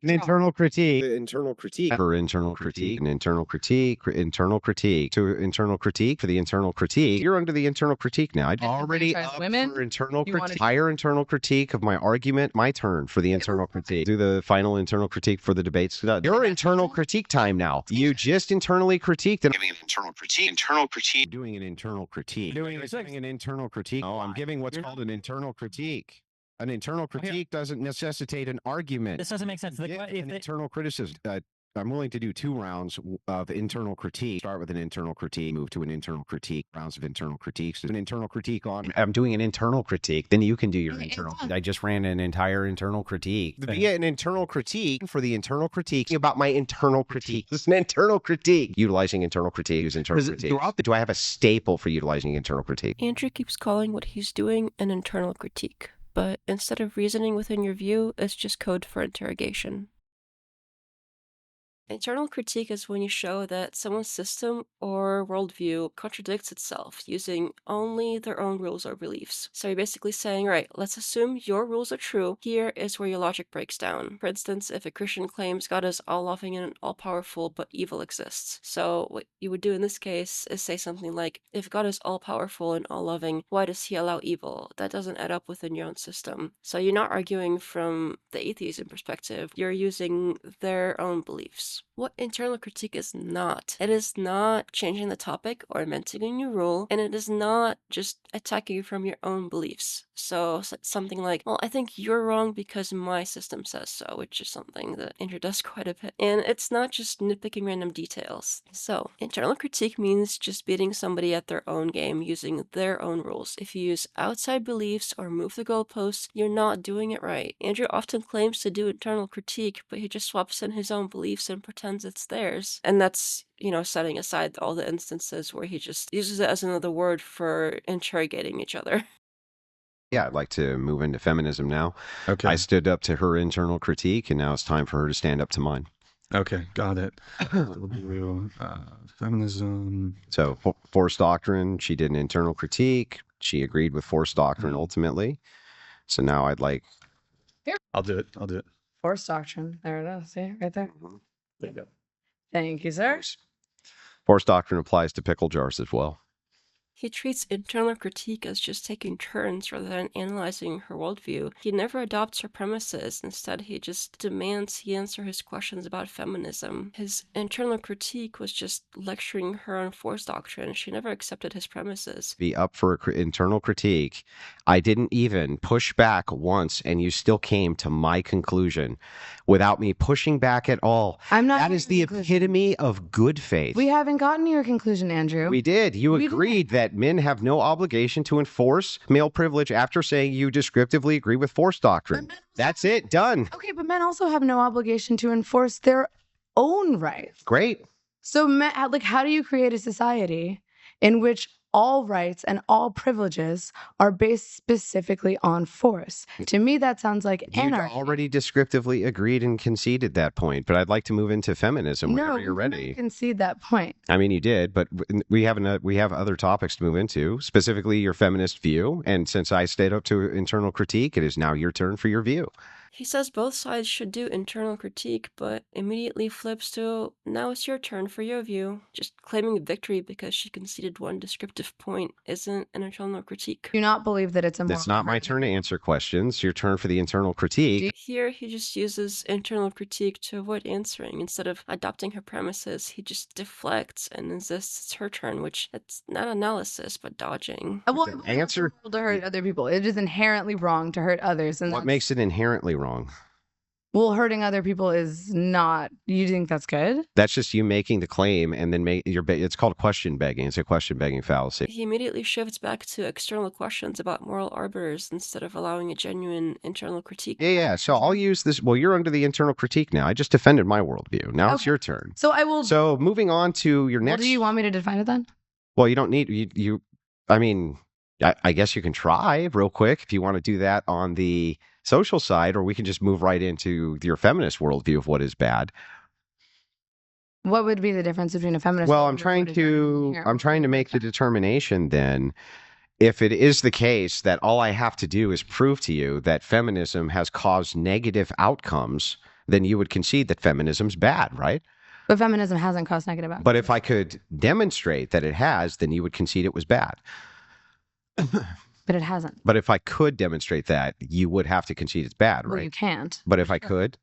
An internal critique. Internal critique. For internal critique. An internal critique. Internal critique. To internal critique. For the internal critique. You're under the internal critique now. I already up women? For internal critique. Higher internal critique of my argument. My turn for the internal critique. Do the final internal critique for the debates. Your internal critique time now. You just internally critiqued and giving an internal critique. Internal critique. Doing an internal critique. Doing an internal critique. Oh, I'm giving what's called an internal critique. An internal critique doesn't necessitate an argument. This doesn't make sense. Internal criticism. I'm willing to do 2 rounds of internal critique. Start with an internal critique, move to an internal critique, rounds of internal critiques. An internal critique on. I'm doing an internal critique. Then you can do your internal. I just ran an entire internal critique. Via an internal critique for the internal critique about my internal critique. This is an internal critique. Utilizing internal critique. Use internal critique. Do I have a staple for utilizing internal critique? Andrew keeps calling what he's doing an internal critique. But instead of reasoning within your view, it's just code for interrogation. Internal critique is when you show that someone's system or worldview contradicts itself using only their own rules or beliefs. So you're basically saying, right, let's assume your rules are true. Here is where your logic breaks down. For instance, if a Christian claims God is all-loving and all-powerful, but evil exists. So what you would do in this case is say something like, if God is all-powerful and all-loving, why does he allow evil? That doesn't add up within your own system. So you're not arguing from the atheism perspective. You're using their own beliefs. What internal critique is not. It is not changing the topic or inventing a new rule, and it is not just attacking from your own beliefs. So something like, well, I think you're wrong because my system says so, which is something that Andrew does quite a bit. And it's not just nitpicking random details. So internal critique means just beating somebody at their own game using their own rules. If you use outside beliefs or move the goalposts, you're not doing it right. Andrew often claims to do internal critique, but he just swaps in his own beliefs and pretends it's theirs. And that's, setting aside all the instances where he just uses it as another word for interrogating each other. Yeah, I'd like to move into feminism now. Okay. I stood up to her internal critique, and now it's time for her to stand up to mine. Okay, got it. We'll do feminism. So, force doctrine, she did an internal critique. She agreed with force doctrine ultimately. So now I'd like... Here. I'll do it. Force doctrine. There it is. See, right there. There you go. Thank you, sir. Force doctrine applies to pickle jars as well. He treats internal critique as just taking turns rather than analyzing her worldview. He never adopts her premises. Instead, he just demands he answer his questions about feminism. His internal critique was just lecturing her on force doctrine. She never accepted his premises. Be up for internal critique. I didn't even push back once, and you still came to my conclusion without me pushing back at all. That is the epitome of good faith. We haven't gotten to your conclusion, Andrew. We did. You agreed that men have no obligation to enforce male privilege after saying you descriptively agree with force doctrine. That's it. Done. Okay, but men also have no obligation to enforce their own rights. Great. So, how do you create a society in which all rights and all privileges are based specifically on force? To me, that sounds like anarchy. You already descriptively agreed and conceded that point, but I'd like to move into feminism whenever you're ready. No, concede that point. I mean, you did, but we have other topics to move into, specifically your feminist view. And since I stayed up to internal critique, it is now your turn for your view. He says both sides should do internal critique, but immediately flips to, now it's your turn for your view. Just claiming victory because she conceded one descriptive point isn't an internal critique. Do you not believe that it's a moral... It's not my turn to answer questions. Your turn for the internal critique. Here, he just uses internal critique to avoid answering. Instead of adopting her premises, he just deflects and insists it's her turn, which it's not analysis, but dodging. Well, answer to hurt other people. It is inherently wrong to hurt others. And what makes it inherently wrong? Well, hurting other people is not. You think that's good? That's just you making the claim and then it's called question begging. It's a question begging fallacy. He immediately shifts back to external questions about moral arbiters instead of allowing a genuine internal critique. Yeah. So I'll use this. Well, you're under the internal critique now. I just defended my worldview. Now It's your turn. So I will. So moving on to your next. Well, do you want me to define it then? Well, you don't need you. I mean, I guess you can try real quick if you want to do that on the social side, or we can just move right into your feminist worldview of what is bad. What would be the difference between a feminist? Well, I'm trying to make the determination then, if it is the case that all I have to do is prove to you that feminism has caused negative outcomes, then you would concede that feminism's bad, right? But feminism hasn't caused negative outcomes. But if I could demonstrate that it has, then you would concede it was bad. But it hasn't. But if I could demonstrate that, you would have to concede it's bad, right? Well, you can't. But if I could?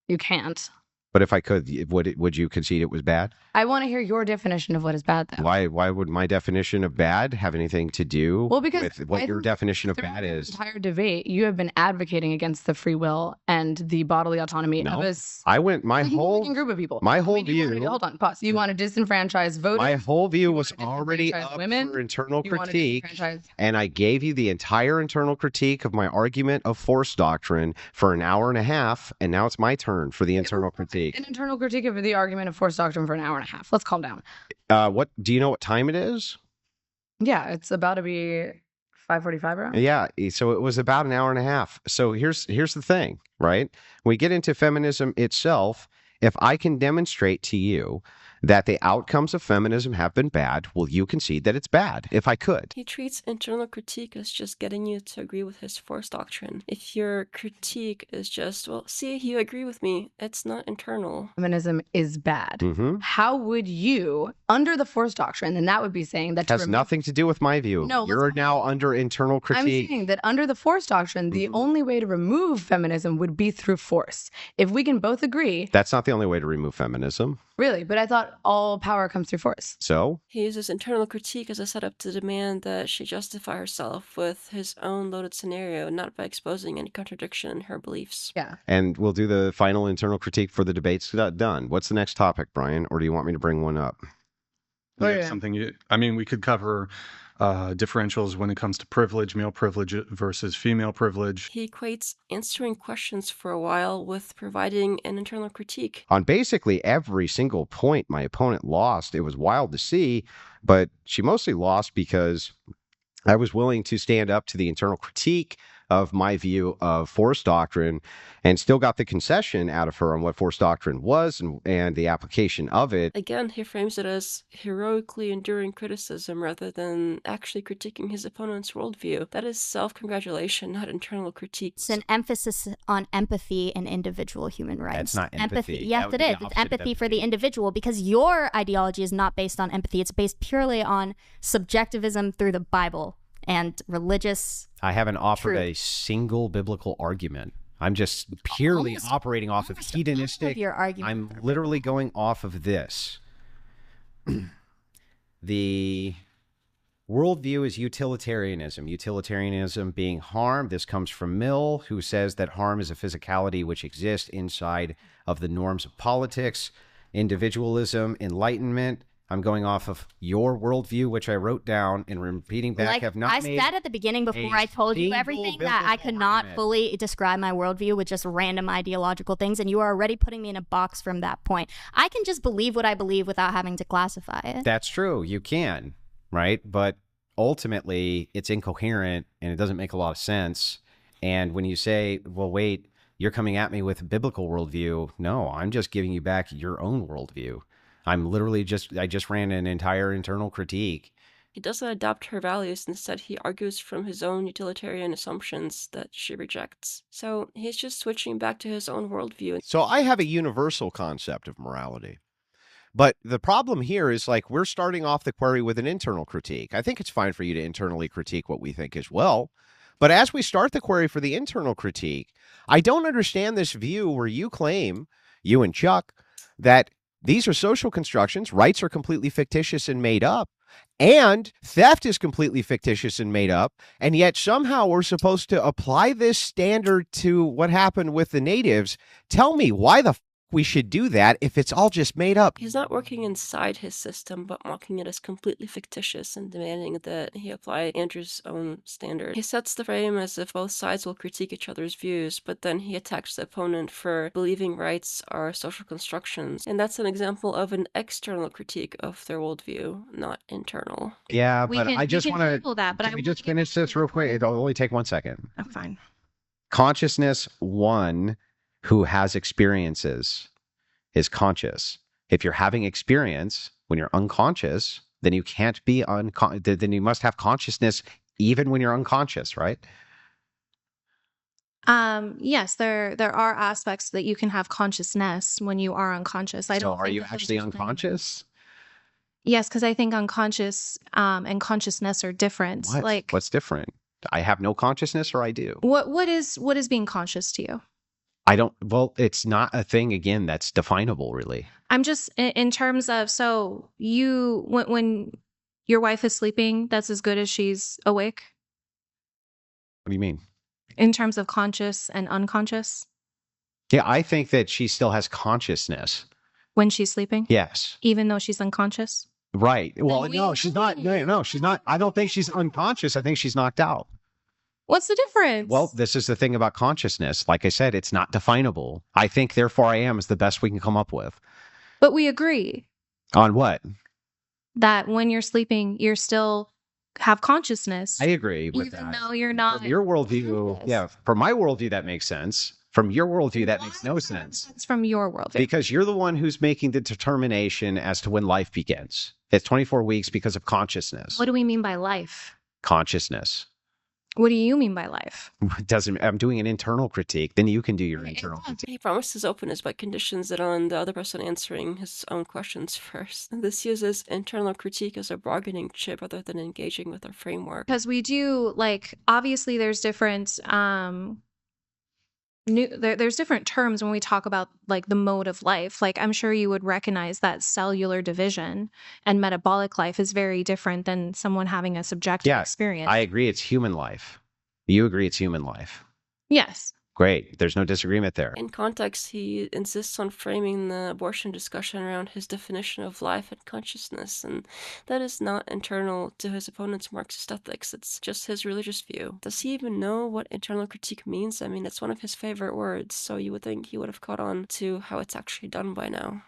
You can't. But if I could, would you concede it was bad? I want to hear your definition of what is bad, though. Why would my definition of bad have anything to do with what your definition of bad is? The entire debate, you have been advocating against the free will and the bodily autonomy of us. I went my whole group of people. My whole view. Hold on, pause. You want to disenfranchise voters. My whole view was already up women, for internal critique, and I gave you the entire internal critique of my argument of force doctrine for an hour and a half, and now it's my turn for the internal critique. An internal critique of the argument of force doctrine for an hour and a half. Let's calm down. What do you know what time it is? Yeah, it's about to be 5:45 around. Yeah, so it was about an hour and a half. So here's the thing, right? When we get into feminism itself, if I can demonstrate to you that the outcomes of feminism have been bad, will you concede that it's bad? If I could. He treats internal critique as just getting you to agree with his force doctrine. If your critique is just, well, see, you agree with me, it's not internal. Feminism is bad. Mm-hmm. How would you, under the force doctrine, then that would be saying that has nothing to do with my view. No, you're now under internal critique. I'm saying that under the force doctrine, the only way to remove feminism would be through force. If we can both agree. That's not the only way to remove feminism. Really? But I thought all power comes through force. So? He uses internal critique as a setup to demand that she justify herself with his own loaded scenario, not by exposing any contradiction in her beliefs. Yeah. And we'll do the final internal critique for the debates done. What's the next topic, Brian? Or do you want me to bring one up? We could cover differentials when it comes to privilege, male privilege versus female privilege. He equates answering questions for a while with providing an internal critique. On basically every single point my opponent lost, it was wild to see, but she mostly lost because I was willing to stand up to the internal critique of my view of force doctrine and still got the concession out of her on what force doctrine was and the application of it. Again, he frames it as heroically enduring criticism rather than actually critiquing his opponent's worldview. That is self-congratulation, not internal critique. It's an emphasis on empathy and individual human rights. That's not empathy. Yes, it is. It's empathy for the individual because your ideology is not based on empathy. It's based purely on subjectivism through the Bible and religious. I haven't offered a single biblical argument. I'm just purely operating off of hedonistic. Your argument. I'm literally going off of this. The worldview is utilitarianism. Utilitarianism being harm. This comes from Mill, who says that harm is a physicality which exists inside of the norms of politics. Individualism, enlightenment. I'm going off of your worldview, which I wrote down and repeating back. Have not I made said at the beginning before I told you everything that I could not fully describe my worldview with just random ideological things, and you are already putting me in a box from that point. I can just believe what I believe without having to classify it. That's true. You can, right? But ultimately, it's incoherent and it doesn't make a lot of sense. And when you say, well, wait, you're coming at me with a biblical worldview. No, I'm just giving you back your own worldview. I'm literally I just ran an entire internal critique. He doesn't adopt her values. Instead, he argues from his own utilitarian assumptions that she rejects. So he's just switching back to his own worldview. So I have a universal concept of morality. But the problem here is, like, we're starting off the query with an internal critique. I think it's fine for you to internally critique what we think as well. But as we start the query for the internal critique, I don't understand this view where you claim, you and Chuck, that these are social constructions, rights are completely fictitious and made up, and theft is completely fictitious and made up, and yet somehow we're supposed to apply this standard to what happened with the natives. Tell me why the we should do that if it's all just made up. He's not working inside his system, but mocking it as completely fictitious and demanding that he apply Andrew's own standard. He sets the frame as if both sides will critique each other's views, but then he attacks the opponent for believing rights are social constructions. And that's an example of an external critique of their worldview, not internal. Yeah, but I just want to... Can we just finish this real quick? It'll only take 1 second. I'm fine. Consciousness, one who has experiences is conscious. If you're having experience when you're unconscious, then you can't be then you must have consciousness even when you're unconscious, right? Yes, there are aspects that you can have consciousness when you are unconscious. I don't. So are you actually unconscious? Yes, because I think unconscious and consciousness are different. What? Like, what's different? I have no consciousness, or I do? what is being conscious to you? I don't. Well, it's not a thing again that's definable, really. I'm just in terms of, so you when your wife is sleeping, that's as good as she's awake. What do you mean? In terms of conscious and unconscious? Yeah, I think that she still has consciousness. When she's sleeping? Yes. Even though she's unconscious? Right. Well, no, she's not. No, she's not. I don't think she's unconscious. I think she's knocked out. What's the difference? Well, this is the thing about consciousness. Like I said, it's not definable. I think therefore I am is the best we can come up with. But we agree. On what? That when you're sleeping, you're still have consciousness. I agree with even that. Though you're not. From your worldview, yeah. From my worldview, that makes sense. From your worldview, that makes no sense. It's from your worldview. Because you're the one who's making the determination as to when life begins. It's 24 weeks because of consciousness. What do we mean by life? Consciousness. What do you mean by life? I'm doing an internal critique. Then you can do your internal critique. He promises openness by conditions that on the other person answering his own questions first. And this uses internal critique as a bargaining chip rather than engaging with our framework. Because we do, like, obviously there's different there's different terms when we talk about like the mode of life. Like, I'm sure you would recognize that cellular division and metabolic life is very different than someone having a subjective experience. I agree. It's human life. You agree it's human life. Yes. Great. There's no disagreement there. In context, he insists on framing the abortion discussion around his definition of life and consciousness, and that is not internal to his opponent's Marxist ethics. It's just his religious view. Does he even know what internal critique means? I mean, it's one of his favorite words, so you would think he would have caught on to how it's actually done by now.